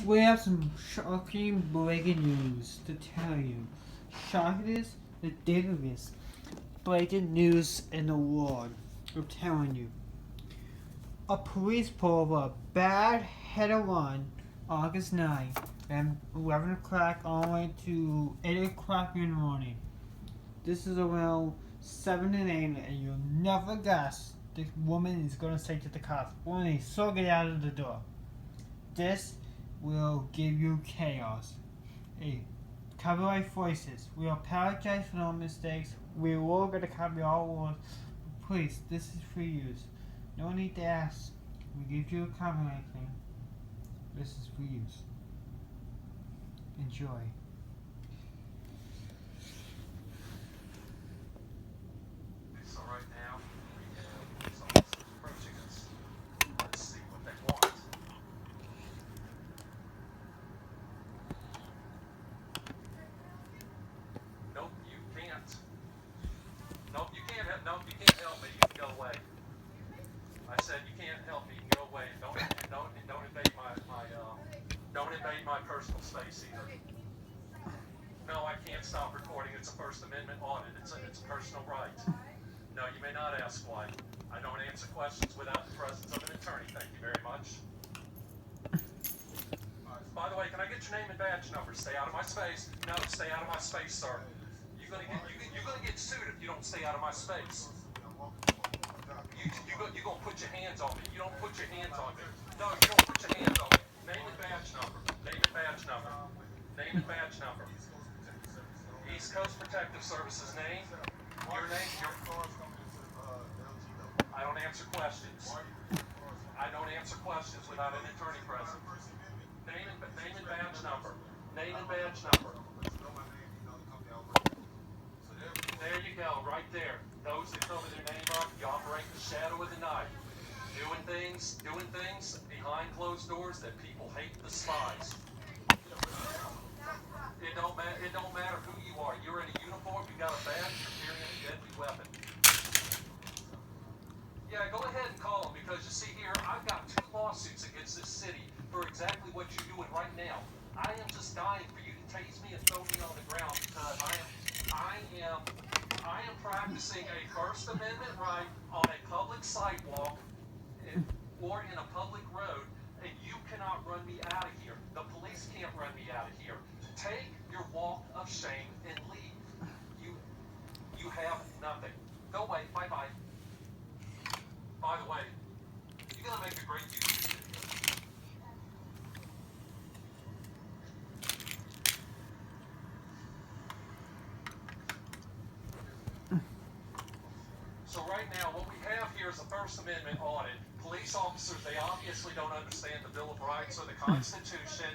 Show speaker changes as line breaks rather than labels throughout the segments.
We have some shocking breaking news to tell you. Shocking, the biggest breaking news in the world. I'm telling you. A police pull over a bad head-on August 9th and 11 o'clock all the way to 8 o'clock in the morning. This is around 7 and 8, and you'll never guess the woman is going to say to the cops, "Woman, so get out of the door." This will give you chaos. Hey, cover our voices. We apologize for no mistakes. We're all going to cover all words. Please, this is for you. No need to ask. We give you a cover thing. This is for you. Enjoy.
So right now, we have someone approaching us. Let's see what they want. Nope, you can't. Nope, you can't help. Nope, you can't help me. You can go away. I said you can't help me. You can go away. Don't invade my personal space either. No, I can't stop recording. It's a First Amendment audit. It's a personal right. No, you may not ask why. I don't answer questions without the presence of an attorney. Thank you very much. By the way, can I get your name and badge number? Stay out of my space. No, stay out of my space, sir. You're gonna get sued if you don't stay out of my space. You're gonna put your hands on me. You don't put your hands on me. No, you don't put your hands on me. Name and badge number. Name and badge number. Name and badge number. East Coast Protective Services name. Your name. I don't answer questions. I don't answer questions without an attorney present. Name and badge number. Name and badge number. There you go, right there. Those that cover their name up, you operate in the shadow of the night. Doing things behind closed doors that people hate and despise. It don't matter who you are. You're in a uniform, you got a badge, you're carrying a deadly weapon. Yeah, go ahead and call them, because you see here, I've got 2 lawsuits against this city for exactly what you're doing right now. I am just dying for you to tase me and throw me on the ground, because I am practicing a First Amendment right on a public sidewalk or in a public road, and you cannot run me out of here. The police can't run me out of here. Take your walk of shame and leave. You have nothing. Go away. Bye-bye. By the way, you're going to make a great YouTube video. So right now, what we have here is a First Amendment audit. Police officers, they obviously don't understand the Bill of Rights or the Constitution,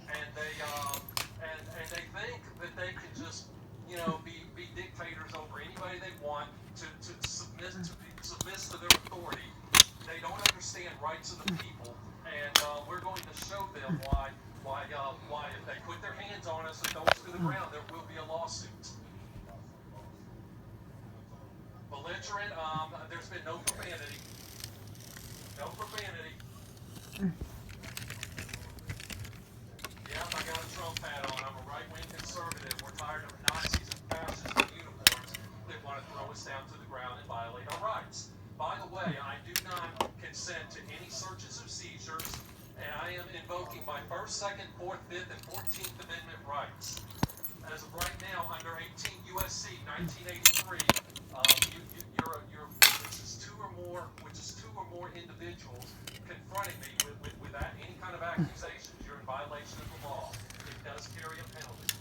and they think that they can just, be dictators over anybody they want to submit to their authority. They don't understand rights of the people, and we're going to show them why if they put their hands on us and throw us to the ground, there will be a lawsuit. Belligerent, there's been no profanity. No profanity. Yep, I got a Trump hat on. I'm a right-wing conservative. We're tired of Nazis and fascists in uniforms that want to throw us down to the ground and violate our rights. By the way, I do not consent to any searches or seizures, and I am invoking my 1st, 2nd, 4th, 5th, and 14th Amendment rights. As of right now, under 18 U.S.C. 1983, which is two or more individuals confronting me with any kind of accusations. You're in violation of the law. It does carry a penalty.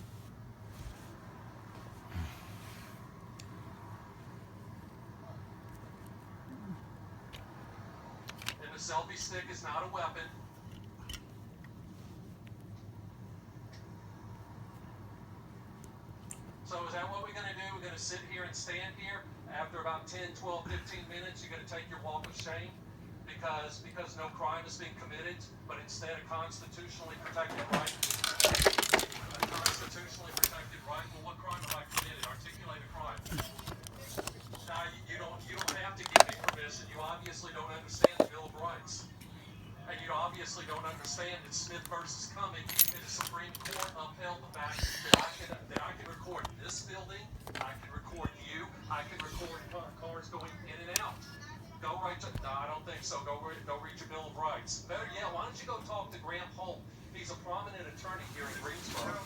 And the selfie stick is not a weapon. So is that what we're going to do? We're going to sit here and stand here. After about 10, 12, 15 minutes, you're going to take your walk of shame because no crime is being committed, but instead a constitutionally protected right. A constitutionally protected right. Well, what crime have I committed? Articulate a crime. Now, you don't have to give me permission. You obviously don't understand the Bill of Rights. And you obviously don't understand that Smith versus Cumming in the Supreme Court upheld the fact that I can record this building, I can record you, I can record cars going in and out. Go right to, no, I don't think so. Go read your Bill of Rights. Better yet, why don't you go talk to Graham Holt? He's a prominent attorney here in Greensboro.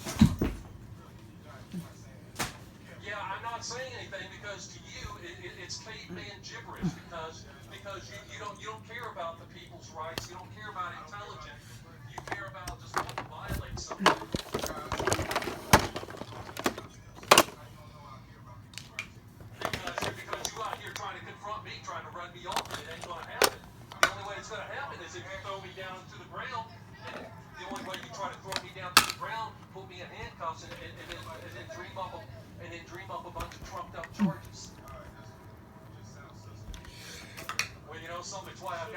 Yeah, I'm not saying anything because to you it's caveman gibberish because you don't care about the people's rights. You don't care about intelligence. You care about just wanting to violate something. Because you out here trying to confront me, trying to run me off, and it ain't going to happen. The only way it's going to happen is if you throw me down to the ground. And the only way you try to throw me down to the ground, put me in handcuffs, and then dream up a bunch of trumped up charges. Well, you know something. It's why I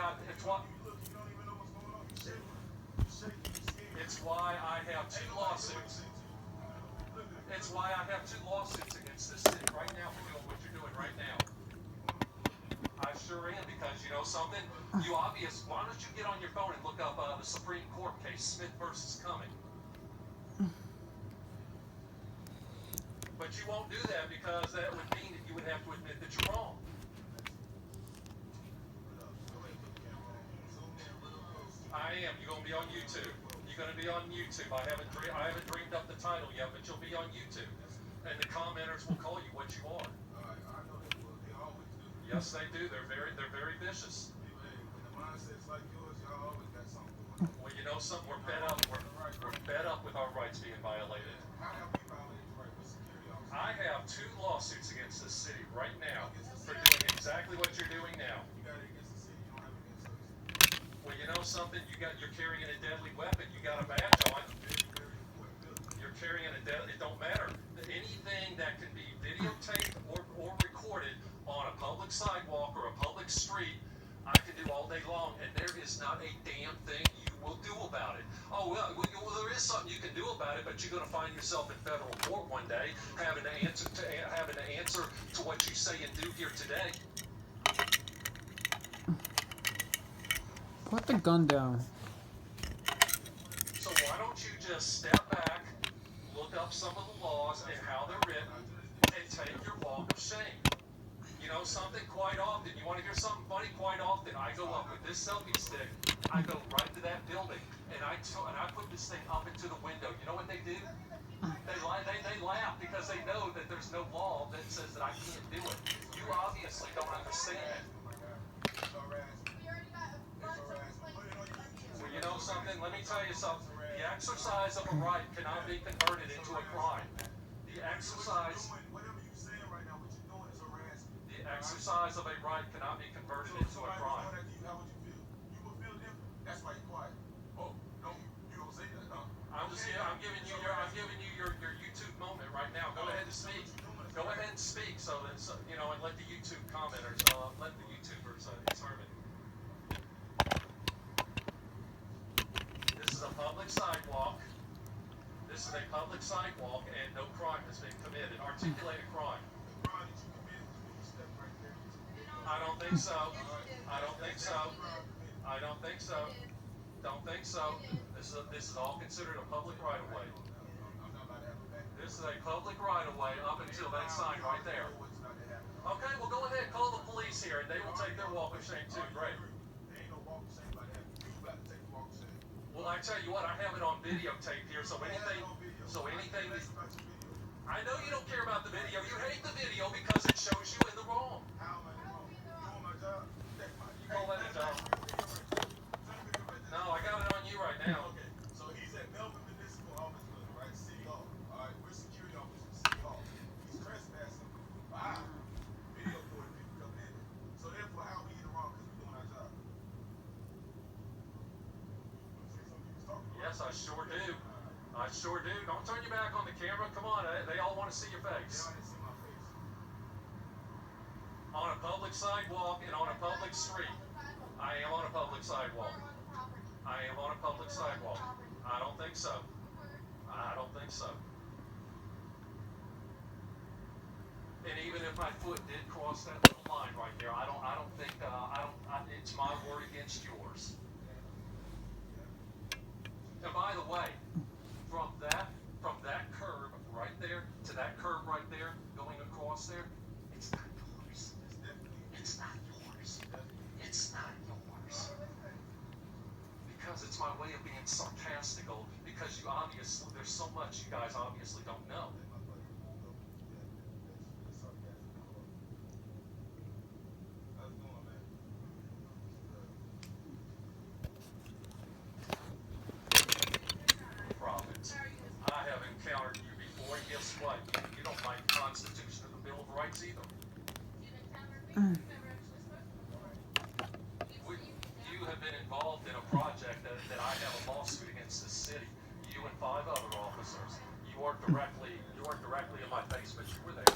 have two lawsuits. It's why I have two lawsuits against this city right now for doing what you're doing right now. I sure am, because you know something? Why don't you get on your phone and look up the Supreme Court case, Smith versus Cumming? But you won't do that because that would mean that you would have to admit that you're wrong. I am. You're going to be on YouTube. You're going to be on YouTube. I haven't dreamed up the title yet, but you'll be on YouTube. And the commenters will call you what you are. Yes, they do. They're very vicious. Well, you know something. We're fed up. We're fed up with our rights being violated. I have two lawsuits against this city right now for doing exactly what you're doing now. Well, you know something. You're carrying a deadly weapon. You got a badge on. You're carrying a deadly. It don't matter. Anything that can be videotaped or recorded on a public sidewalk or a public street, I can do all day long, and there is not a damn thing you will do about it. Oh, well, there is something you can do about it, but you're going to find yourself in federal court one day having to answer to what you say and do here today.
Put the gun down.
So why don't you just step back, look up some of the laws and how they're written, and take your walk of shame. You know something? Quite often, you want to hear something funny? Quite often, I go up with this selfie stick. I go right to that building, and I put this thing up into the window. You know what they do? They laugh because they know that there's no law that says that I can't do it. You obviously don't understand it. Well, you know something? Let me tell you something. The exercise of a right cannot be converted into a crime. The exercise of a right cannot be converted into a crime.
That's why you're quiet. Oh, no, you don't say that, huh?
I'm giving you your YouTube moment right now. Go ahead and speak. Go ahead and speak so that and let the YouTube commenters, let the YouTubers determine. This is a public sidewalk. This is a public sidewalk, and no crime has been committed. Articulate a crime. I don't think so. I don't think so. I don't think so. Don't think so. This is all considered a public right of way. This is a public right of way up until that sign right there. Okay, well go ahead, call the police here, and they will take their walk of shame too. Great. Well, I tell you what, I have it on videotape here, so anything. I know you don't care about the video. You hate the video because it shows you in the wrong. You call that a job? No, I got it on you right now.
Okay, so he's at Melbourne Municipal Office Building, right? City Hall. All right, we're security officers at City Hall. He's trespassing. Wow. Video recording people coming in. So therefore, how are we in the wrong because we're doing our job?
Yes, I sure do. I sure do. Don't turn your back on the camera. Come on, they all want to see your face. On a public sidewalk and on a public street. I am on a public sidewalk. I am on a public sidewalk. I don't think so. I don't think so. And even if my foot did cross that little line right there, I don't think it's my word against yours. And by the way, from that curb right there to that curb right there, going across there, it's not yours. It's not yours. It's not yours. Because it's my way of being sarcastical. Because you obviously, there's so much you guys obviously don't know. Prophets, I have encountered you before. And guess what? You don't like the Constitution or the Bill of Rights either. You have been involved in a project that I have a lawsuit against this city. You and 5 other officers. You weren't directly in my face, but you were there.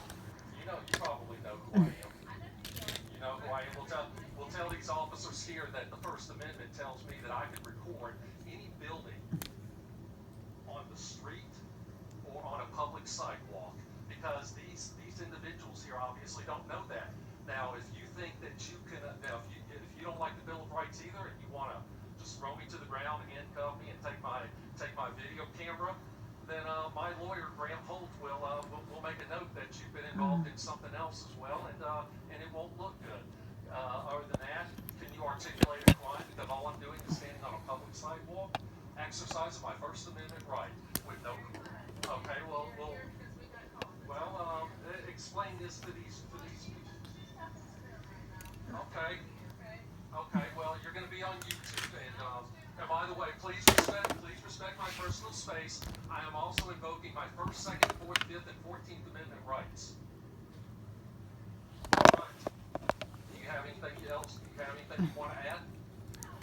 You probably know who I am. You know who I am. We'll tell these officers here that the First Amendment tells me that I can record any building on the street or on a public sidewalk, because these individuals here obviously don't know that. Now, if you think that you can, if you don't like the Bill of Rights either, and you want to just throw me to the ground, handcuff me, and take my video camera, then my lawyer Graham Holt will make a note that you've been involved in something else as well, and it won't look good. Other than that, can you articulate a crime? Because all I'm doing is standing on a public sidewalk, exercising my First Amendment right with no. Okay, explain this to these people. Okay. Okay, well, you're going to be on YouTube, and by the way, please respect my personal space. I am also invoking my First, Second, Fourth, Fifth, and 14th Amendment rights. All right. Do you have anything else? Do you have anything you want to add?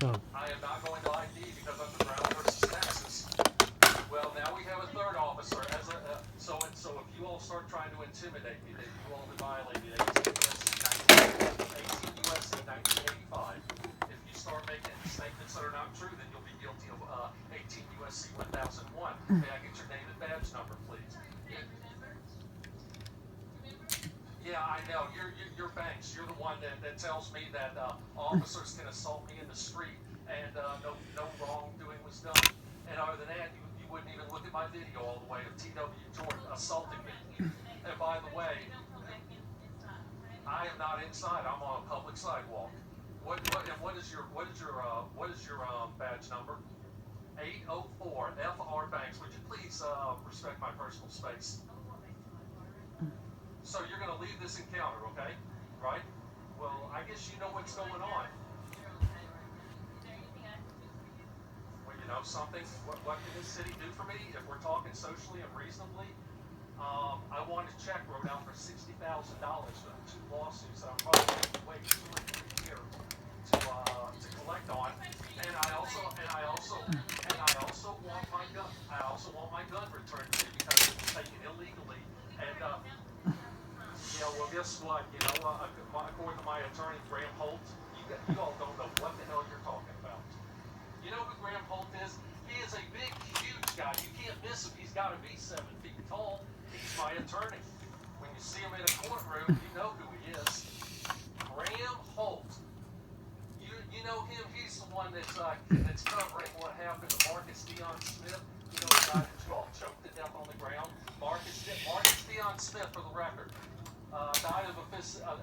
No.
I am not going to ID because underground versus Texas. Well, now we have a third officer. So if you all start trying to intimidate me, that you all have violated 18 U.S.C. 1985. If you start making statements that are not true, then you'll be guilty of 18 U.S.C. 1001. May I get your name and badge number, please? Yeah, I know. You're Banks. You're the one that tells me that officers can assault me in the street and no wrongdoing was done. And other than that, you wouldn't even look at my video all the way of T.W. Jordan assaulting me. And by the way, I am not inside. I'm on a public sidewalk. What is your badge number? 804 FR Banks. Would you please respect my personal space? So you're going to leave this encounter, okay? Right? Well, I guess you know what's going on. Well, you know something? What can this city do for me if we're talking socially and reasonably? I wanted a check wrote out for $60,000 for the 2 lawsuits that I'm probably going to wait 2 or 3 years to collect on. And I also want my gun. I also want my gun returned to me because it was taken illegally. And yeah, well, guess what? You know, according to my attorney, Graham Holt, you all don't know what the hell you're talking about. You know who Graham Holt is? He is a big, huge guy. You can't miss him. He's got to be 7 feet tall. He's my attorney. When you see him in a courtroom, you know who he is. Graham Holt. You know him? He's the one that's covering what happened to Marcus Dion Smith. You know the guy that you all choked to death on the ground? Marcus Dion Smith, for the record, died of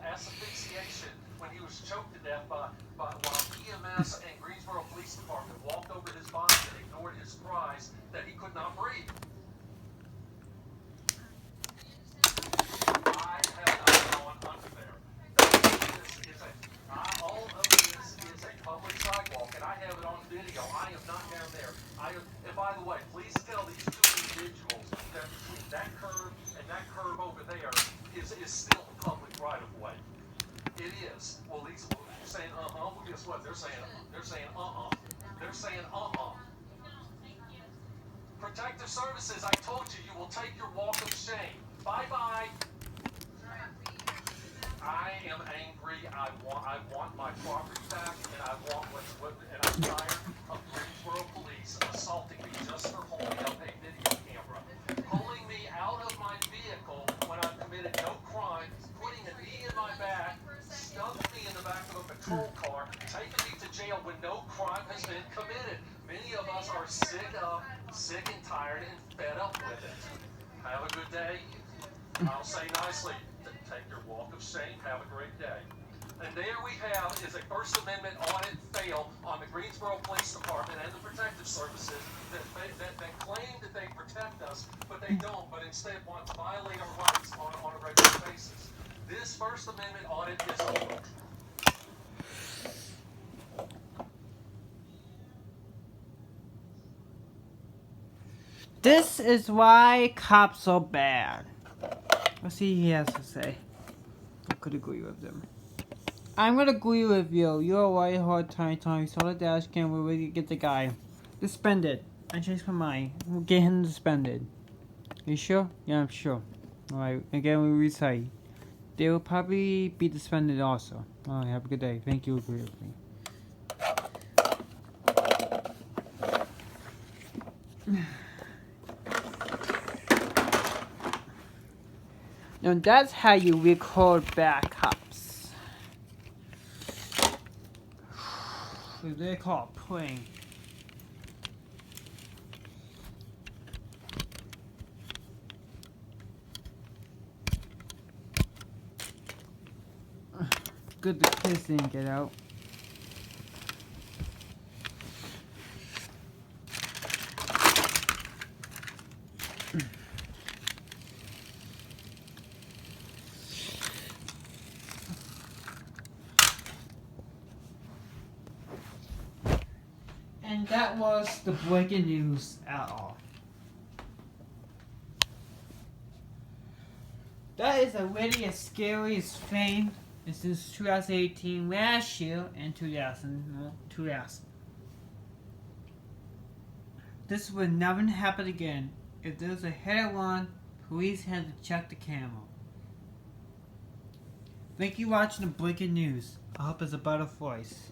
asphyxiation when he was choked to death while EMS and Greensboro Police Department walked over his body and ignored his cries that he could not breathe. I have not gone under there. All of this is a public sidewalk, and I have it on video. I am not down there. And by the way, please tell these 2 individuals that between that curve and that curve over there is still a public right of way. It is. Well, you're saying well, guess what? They're saying They're saying Protective Services, I told you, you will take your walk of shame. Bye-bye. I am angry. I want my property back, and I'm tired of Greensboro Police assaulting me just for holding up a video camera, pulling me out of my vehicle when I've committed no crime, putting a knee in my back, stuffing me in the back of a patrol car, taking me to jail when no crime has been committed. Many of us officials are sick and tired and fed up with it. Have a good day. I'll say nicely, take your walk of shame. Have a great day. And there we have is a First Amendment audit fail on the Greensboro Police Department and the Protective Services that claim that they protect us, but they don't, but instead want to violate our rights on a regular basis. This First Amendment audit is over.
This is why cops are bad. Let's see what he has to say. I could agree with him. I'm gonna agree with you. You're a white hard time. You saw the dash cam. We're ready to get the guy suspended. I changed my mind. We'll get him suspended. You sure? Yeah, I'm sure. Alright, again, we recite. They will probably be suspended also. Alright, have a good day. Thank you, agree with me. Now that's how you record backups. They call it playing. Good the kids didn't get out. And that was the breaking news at all. That is a really as scary as thing since 2018, last year, and 2000. This would never happen again. If there was a head-on, police had to check the camera. Thank you for watching the breaking news. I hope it's a better voice.